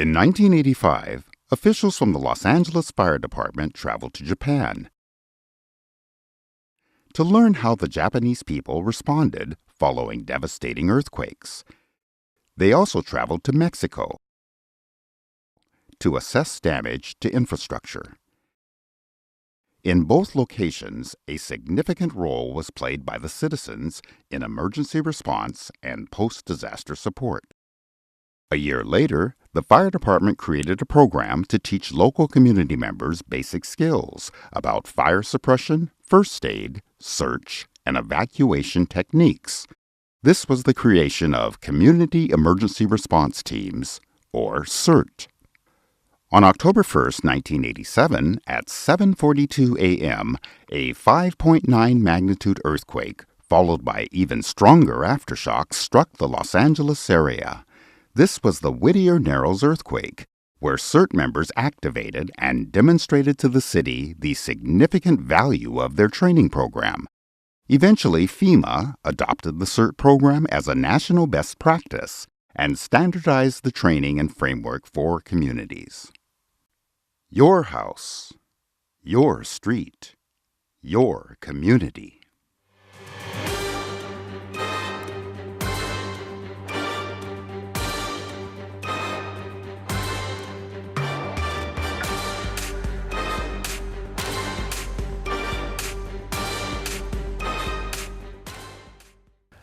In 1985, officials from the Los Angeles Fire Department traveled to Japan to learn how the Japanese people responded following devastating earthquakes. They also traveled to Mexico to assess damage to infrastructure. In both locations, a significant role was played by the citizens in emergency response and post-disaster support. A year later, the fire department created a program to teach local community members basic skills about fire suppression, first aid, search, and evacuation techniques. This was the creation of Community Emergency Response Teams, or CERT. On October 1, 1987, at 7:42 a.m., a 5.9 magnitude earthquake, followed by even stronger aftershocks, struck the Los Angeles area. This was the Whittier Narrows earthquake, where CERT members activated and demonstrated to the city the significant value of their training program. Eventually, FEMA adopted the CERT program as a national best practice and standardized the training and framework for communities. Your house, your street, your community.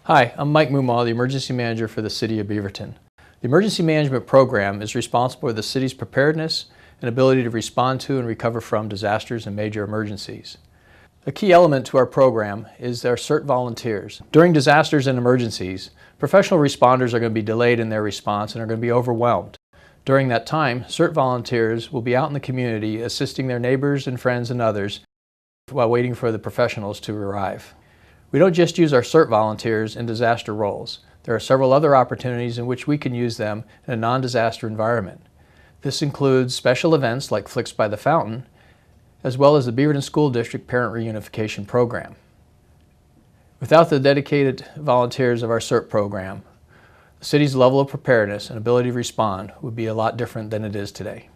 Hi, I'm Mike Mumaw, the Emergency Manager for the City of Beaverton. The Emergency Management Program is responsible for the city's preparedness and ability to respond to and recover from disasters and major emergencies. A key element to our program is our CERT volunteers. During disasters and emergencies, professional responders are going to be delayed in their response and are going to be overwhelmed. During that time, CERT volunteers will be out in the community assisting their neighbors and friends and others while waiting for the professionals to arrive. We don't just use our CERT volunteers in disaster roles. There are several other opportunities in which we can use them in a non-disaster environment. This includes special events like Flicks by the Fountain, as well as the Beaverton School District Parent Reunification Program. Without the dedicated volunteers of our CERT program, the city's level of preparedness and ability to respond would be a lot different than it is today.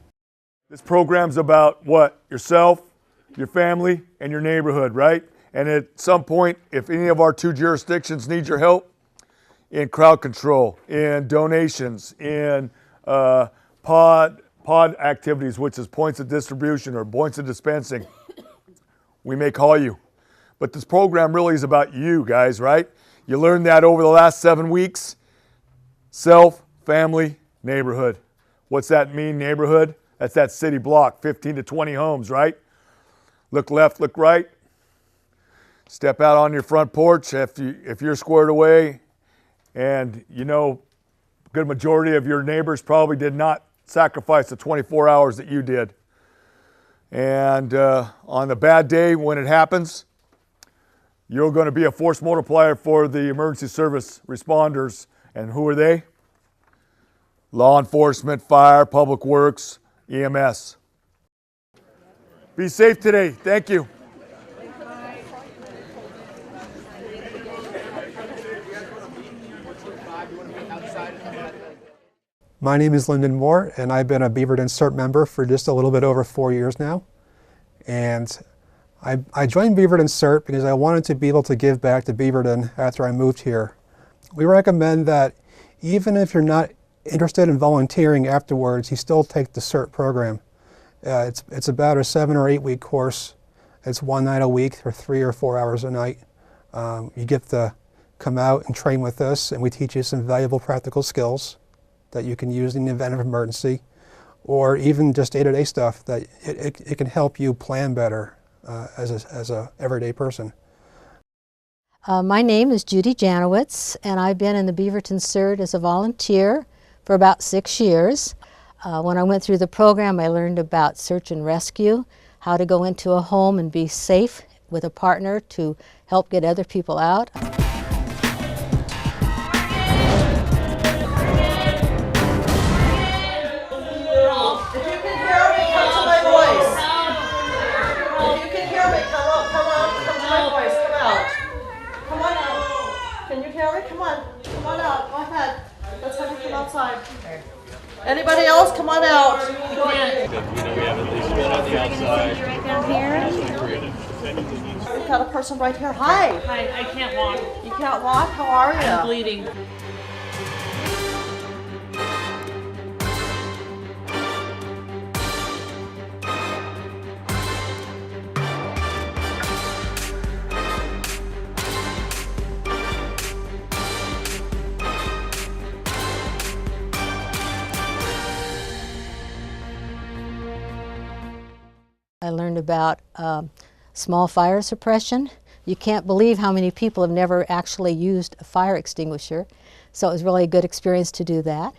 This program's about what? Yourself, your family, and your neighborhood, right? And at some point, if any of our two jurisdictions need your help in crowd control, in donations, in pod activities, which is points of distribution or points of dispensing, we may call you. But this program really is about you guys, right? You learned that over the last 7 weeks. Self, family, neighborhood. What's that mean, neighborhood? That's that city block, 15 to 20 homes, right? Look left, look right. Step out on your front porch if you're squared away, and you know a good majority of your neighbors probably did not sacrifice the 24 hours that you did. And on the bad day when it happens, you're going to be a force multiplier for the emergency service responders. And who are they? Law enforcement, fire, public works, EMS. Be safe today. Thank you. My name is Lyndon Moore, and I've been a Beaverton CERT member for just a little bit over 4 years now. And I joined Beaverton CERT because I wanted to be able to give back to Beaverton after I moved here. We recommend that even if you're not interested in volunteering afterwards, you still take the CERT program. It's about a 7 or 8 week course. It's one night a week or 3 or 4 hours a night. You get to come out and train with us, and we teach you some valuable practical skills that you can use in the event of emergency, or even just day-to-day stuff that it can help you plan better as a everyday person. My name is Judy Janowitz, and I've been in the Beaverton CERT as a volunteer for about 6 years. When I went through the program, I learned about search and rescue, how to go into a home and be safe with a partner to help get other people out. Come on out. Go ahead. Let's have you come outside. Anybody else? Come on out. We have at least one on the outside. Right down here. We've got a person right here. Hi. Hi, I can't walk. You can't walk? How are you? I'm bleeding. I learned about small fire suppression. You can't believe how many people have never actually used a fire extinguisher, so it was really a good experience to do that.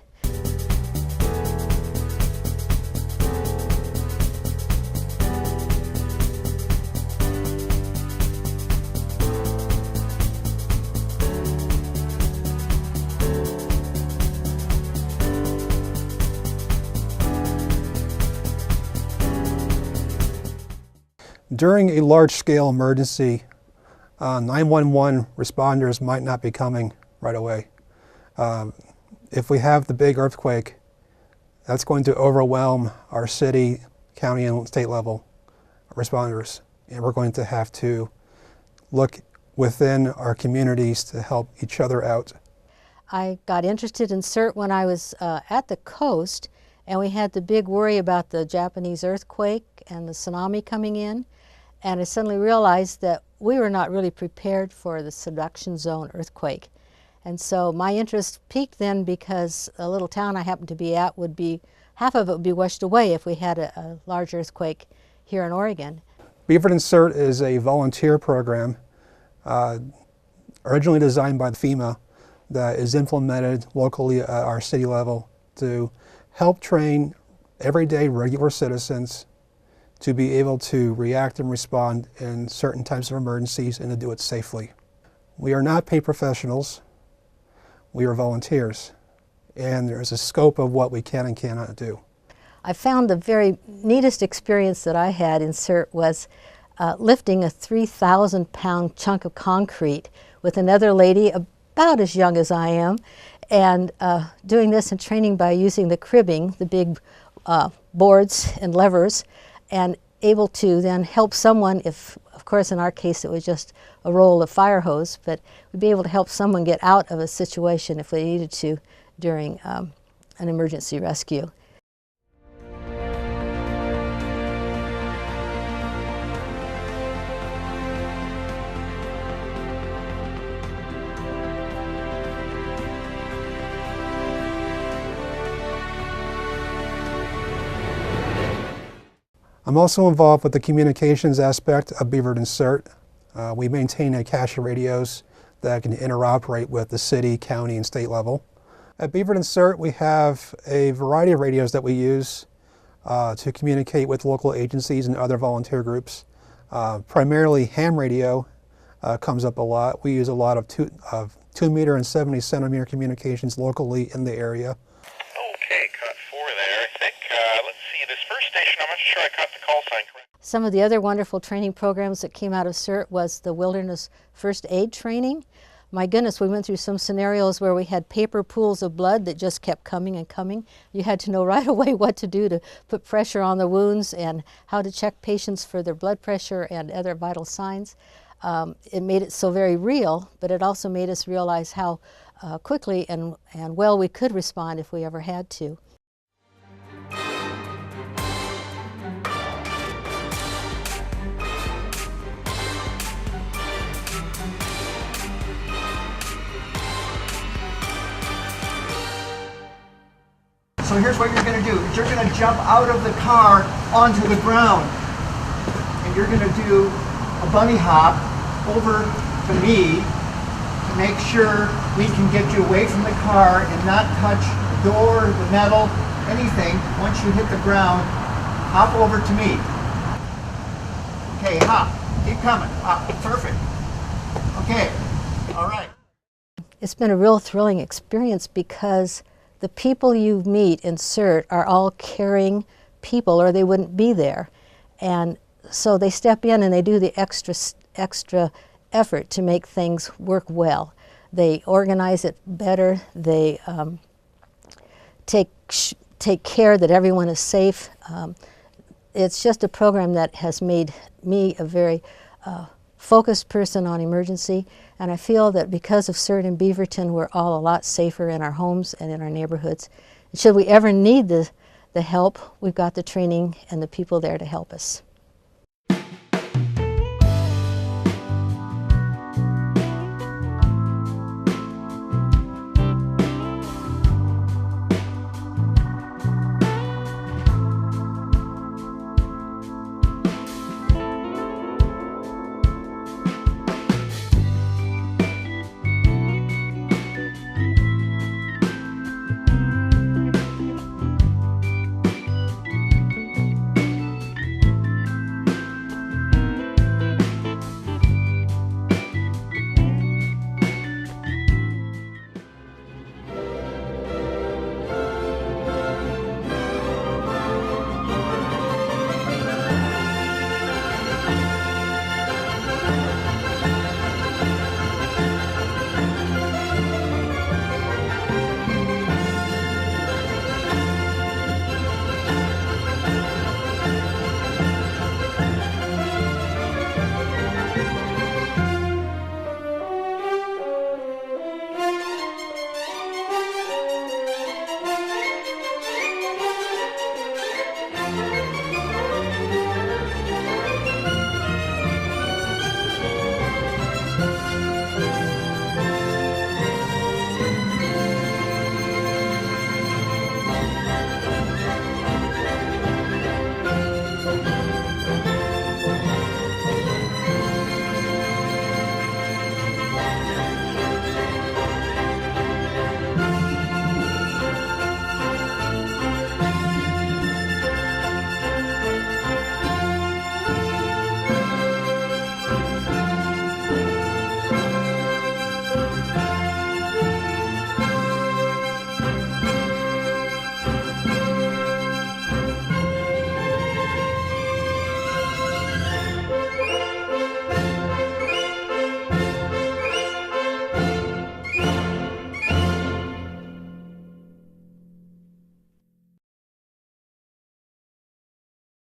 During a large-scale emergency, 911 responders might not be coming right away. If we have the big earthquake, that's going to overwhelm our city, county, and state level responders. And we're going to have to look within our communities to help each other out. I got interested in CERT when I was at the coast, and we had the big worry about the Japanese earthquake and the tsunami coming in. And I suddenly realized that we were not really prepared for the subduction zone earthquake. And so my interest peaked then, because a little town I happened to be at would be, half of it would be washed away if we had a large earthquake here in Oregon. Beaverton CERT is a volunteer program originally designed by FEMA that is implemented locally at our city level to help train everyday regular citizens to be able to react and respond in certain types of emergencies and to do it safely. We are not paid professionals, we are volunteers, and there's a scope of what we can and cannot do. I found the very neatest experience that I had in CERT was lifting a 3,000-pound chunk of concrete with another lady about as young as I am, and doing this and training by using the cribbing, the big boards and levers, and able to then help someone, if, of course, in our case it was just a roll of fire hose, but we'd be able to help someone get out of a situation if they needed to during an emergency rescue. I'm also involved with the communications aspect of Beaverton CERT. We maintain a cache of radios that can interoperate with the city, county, and state level. At Beaverton CERT, we have a variety of radios that we use to communicate with local agencies and other volunteer groups. Primarily ham radio comes up a lot. We use a lot of 2 meter and 70 centimeter communications locally in the area. Okay, cut 4 there. I think, let's see, this first station, I'm not sure I caught the call sign correct. Some of the other wonderful training programs that came out of CERT was the wilderness first aid training. My goodness, we went through some scenarios where we had paper pools of blood that just kept coming and coming. You had to know right away what to do to put pressure on the wounds and how to check patients for their blood pressure and other vital signs. It made it so very real, but it also made us realize how quickly and well we could respond if we ever had to. So here's what you're going to do. You're going to jump out of the car onto the ground. And you're going to do a bunny hop over to me to make sure we can get you away from the car and not touch the door, the metal, anything. Once you hit the ground, hop over to me. Okay, hop. Keep coming. Hop. Perfect. Okay. All right. It's been a real thrilling experience because the people you meet in CERT are all caring people or they wouldn't be there. And so they step in and they do the extra effort to make things work well. They organize it better. They take take care that everyone is safe. It's just a program that has made me a very focused person on emergency, and I feel that because of CERT in Beaverton, we're all a lot safer in our homes and in our neighborhoods. And should we ever need the help, we've got the training and the people there to help us.